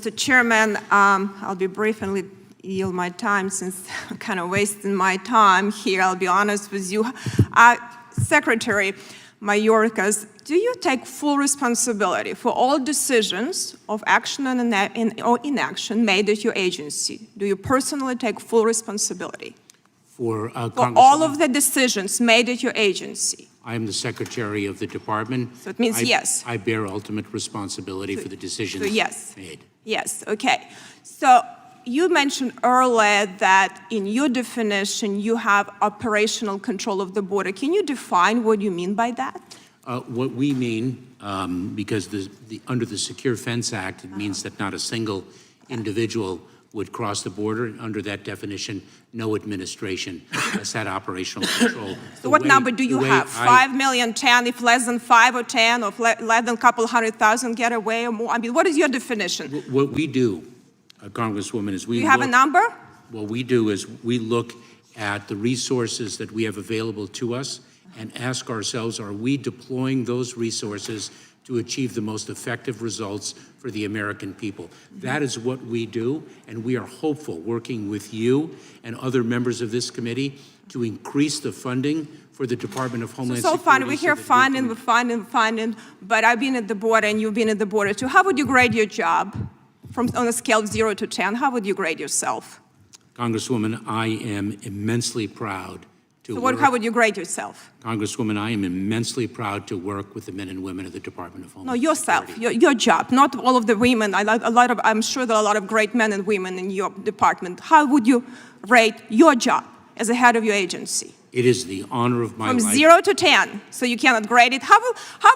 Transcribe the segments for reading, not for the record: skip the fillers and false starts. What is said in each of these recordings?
Mr. Chairman, I'll be brief and yield my time since I'm kind of wasting my time here. I'll be honest with you. Secretary Mayorkas, do you take full responsibility for all decisions of action or inaction made at your agency? Do you personally take full responsibility for all of the decisions made at your agency? I am the Secretary of the Department. So it means yes. I bear ultimate responsibility for the decisions made. Yes, okay. So you mentioned earlier that in your definition you have operational control of the border. Can you define what you mean by that? What we mean, because under the Secure Fence Act, it means that not a single individual would cross the border. Under that definition, no administration has had operational control. So what number do you have? 5 million, 10, if less than 5 or 10, or less than a couple 100,000 get away or more? I mean, what is your definition? What we do, Congresswoman, is we have a number? What we do is we look at the resources that we have available to us and ask ourselves, are we deploying those resources to achieve the most effective results for the American people? That is what we do, and we are hopeful, working with you and other members of this committee, to increase the funding for the Department of Homeland Security. So fine, we hear funding, but I've been at the border and you've been at the border too. How would you grade your job on a scale of 0 to 10? How would you grade yourself? Congresswoman, I am immensely proud to work. How would you grade yourself? Congresswoman, I am immensely proud to work with the men and women of the Department of Homeland Security. No, yourself, your job, not all of the women. I'm sure there are a lot of great men and women in your department. How would you rate your job as a head of your agency? It is the honor of my life. From 0 to 10, so you cannot grade it. How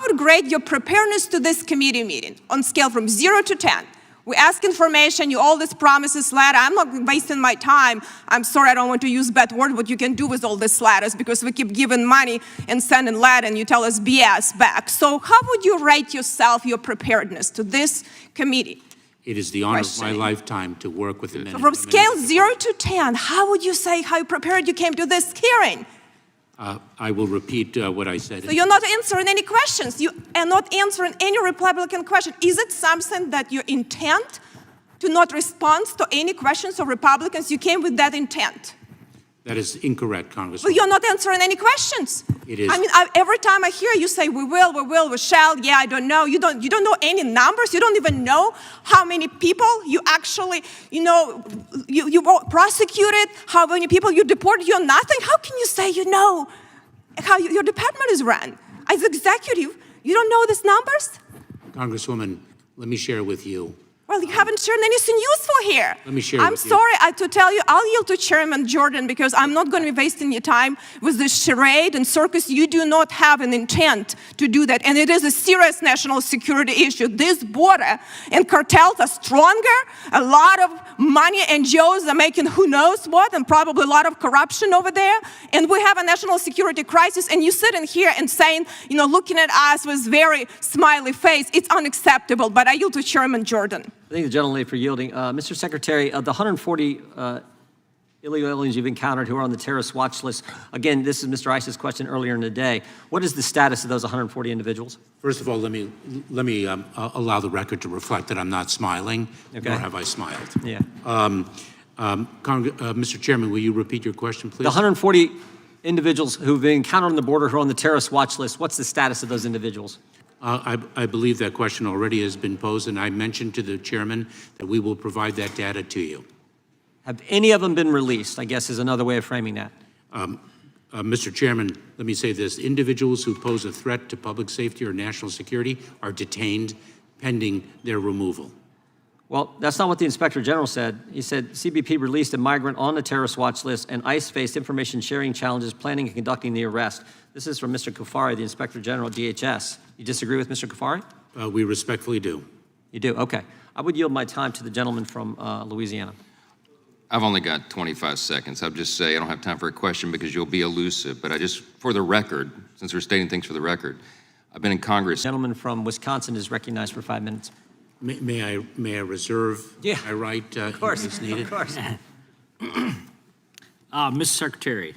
would grade your preparedness to this committee meeting on scale from 0 to 10? We ask information, you all these promises, letter. I'm not wasting my time. I'm sorry, I don't want to use bad word, what you can do with all these letters, because we keep giving money and sending letter and you tell us BS back. So how would you rate yourself, your preparedness to this committee? It is the honor of my lifetime to work with the men and women. From scale 0 to 10, how would you say how prepared you came to this hearing? I will repeat what I said. So you're not answering any questions. You are not answering any Republican question. Is it something that your intent to not respond to any questions of Republicans? You came with that intent. That is incorrect, Congresswoman. Well, you're not answering any questions. It is. I mean, every time I hear you say, we will, we shall, yeah, I don't know. You don't know any numbers. You don't even know how many people you actually, you prosecuted, how many people you deported. You're nothing. How can you say you know how your department is run? As executive, you don't know these numbers? Congresswoman, let me share with you. Well, you haven't shared anything useful here. Let me share I'm sorry to tell you, I'll yield to Chairman Jordan because I'm not going to be wasting your time with this charade and circus. You do not have an intent to do that, and it is a serious national security issue. This border and cartels are stronger. A lot of money NGOs are making who knows what, and probably a lot of corruption over there. And we have a national security crisis, and you sitting here and saying, looking at us with very smiley face, it's unacceptable. But I yield to Chairman Jordan. I thank the gentleman for yielding. Mr. Secretary, of the 140 illegal aliens you've encountered who are on the terrorist watch list, again, this is Mr. Ice's question earlier in the day. What is the status of those 140 individuals? First of all, let me allow the record to reflect that I'm not smiling, nor have I smiled. Yeah. Mr. Chairman, will you repeat your question, please? The 140 individuals who've been encountered on the border who are on the terrorist watch list, what's the status of those individuals? I believe that question already has been posed, and I mentioned to the chairman that we will provide that data to you. Have any of them been released, I guess is another way of framing that. Mr. Chairman, let me say this. Individuals who pose a threat to public safety or national security are detained pending their removal. Well, that's not what the Inspector General said. He said CBP released a migrant on the terrorist watch list and ICE faced information sharing challenges planning and conducting the arrest. This is from Mr. Kufari, the Inspector General, DHS. You disagree with Mr. Kufari? We respectfully do. You do? Okay. I would yield my time to the gentleman from Louisiana. I've only got 25 seconds. I'll just say I don't have time for a question because you'll be elusive, but I just, for the record, since we're stating things for the record, I've been in Congress. The gentleman from Wisconsin is recognized for 5 minutes. May I reserve my right of course, if needed? Of course. Mr. Secretary,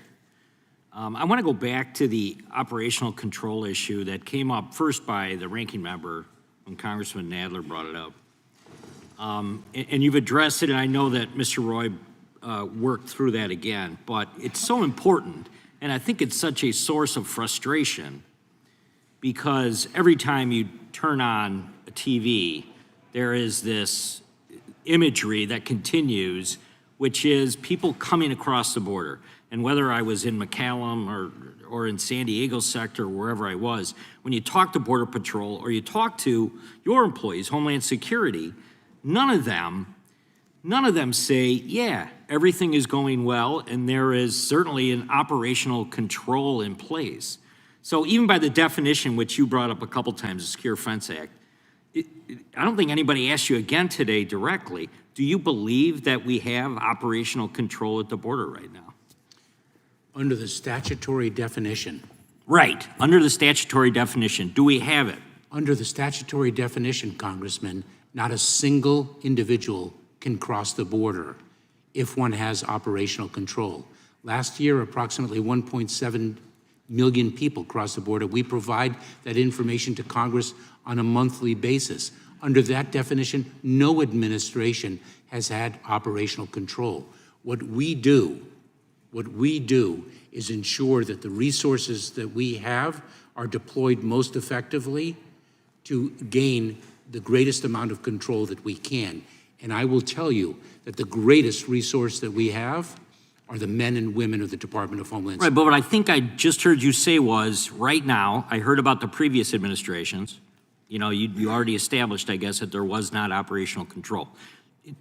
I want to go back to the operational control issue that came up first by the ranking member when Congressman Nadler brought it up. And you've addressed it, and I know that Mr. Roy worked through that again, but it's so important, and I think it's such a source of frustration because every time you turn on a TV, there is this imagery that continues, which is people coming across the border. And whether I was in McAllen or in San Diego sector or wherever I was, when you talk to Border Patrol or you talk to your employees, Homeland Security, none of them say, yeah, everything is going well and there is certainly an operational control in place. So even by the definition, which you brought up a couple times, the Secure Fence Act, I don't think anybody asked you again today directly, do you believe that we have operational control at the border right now? Under the statutory definition. Right, under the statutory definition, do we have it? Under the statutory definition, Congressman, not a single individual can cross the border if one has operational control. Last year, approximately 1.7 million people crossed the border. We provide that information to Congress on a monthly basis. Under that definition, no administration has had operational control. What we do is ensure that the resources that we have are deployed most effectively to gain the greatest amount of control that we can. And I will tell you that the greatest resource that we have are the men and women of the Department of Homeland Security. Right, but what I think I just heard you say was, right now, I heard about the previous administrations. You know, you already established, I guess, that there was not operational control.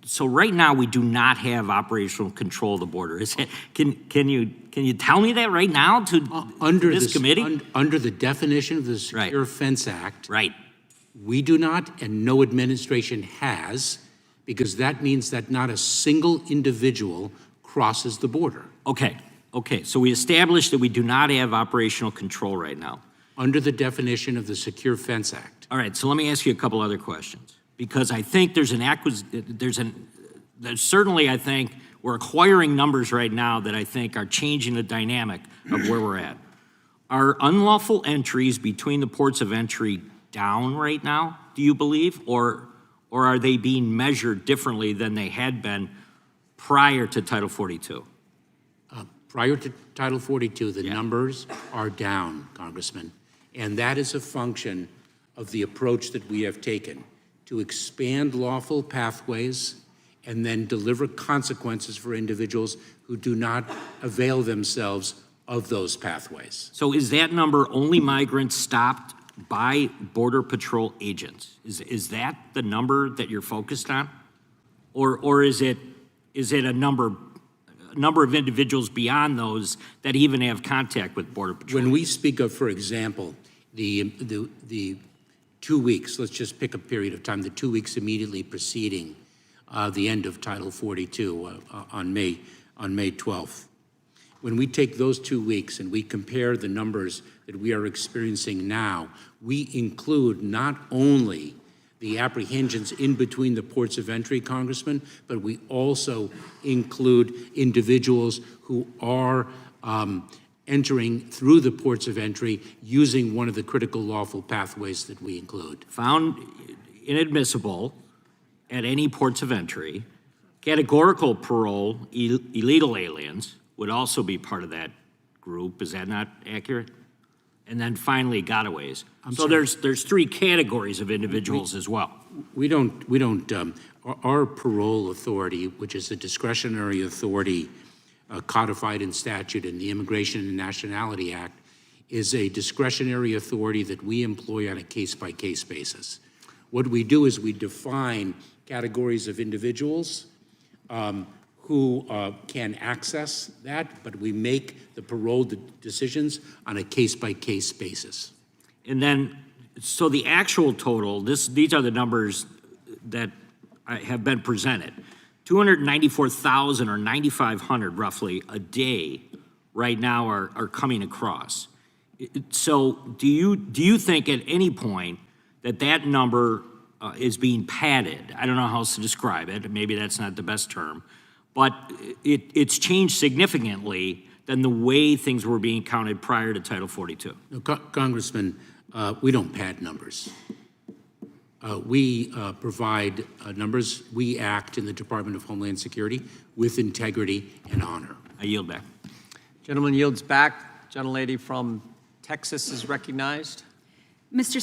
So right now, we do not have operational control of the border. Is it, can you tell me that right now to this committee? Under the definition of the Secure Right. Fence Act, Right. we do not, and no administration has, because that means that not a single individual crosses the border. Okay, so we established that we do not have operational control right now. Under the definition of the Secure Fence Act. All right, so let me ask you a couple other questions. Because I think there's certainly, I think, we're acquiring numbers right now that I think are changing the dynamic of where we're at. Are unlawful entries between the ports of entry down right now, do you believe? Or are they being measured differently than they had been prior to Title 42? Prior to Title 42, the numbers are down, Congressman. And that is a function of the approach that we have taken to expand lawful pathways and then deliver consequences for individuals who do not avail themselves of those pathways. So is that number only migrants stopped by Border Patrol agents? Is that the number that you're focused on? Or is it a number of individuals beyond those that even have contact with Border Patrol? When we speak of, for example, the 2 weeks, let's just pick a period of time, the 2 weeks immediately preceding the end of Title 42 on May 12th. When we take those 2 weeks and we compare the numbers that we are experiencing now, we include not only the apprehensions in between the ports of entry, Congressman, but we also include individuals who are entering through the ports of entry using one of the critical lawful pathways that we include. Found inadmissible at any ports of entry. Categorical parole, illegal aliens would also be part of that group. Is that not accurate? And then finally, gotaways. So there's three categories of individuals as well. We don't, our parole authority, which is a discretionary authority codified in statute in the Immigration and Nationality Act, is a discretionary authority that we employ on a case-by-case basis. What we do is we define categories of individuals who can access that, but we make the parole decisions on a case-by-case basis. And then, so the actual total, these are the numbers that have been presented. 294,000 or 9,500 roughly a day right now are coming across. So do you think at any point that number is being padded? I don't know how else to describe it. Maybe that's not the best term. But it's changed significantly than the way things were being counted prior to Title 42. No, Congressman, we don't pad numbers. We provide numbers. We act in the Department of Homeland Security with integrity and honor. I yield back. Gentleman yields back. Gentlelady from Texas is recognized. Mr.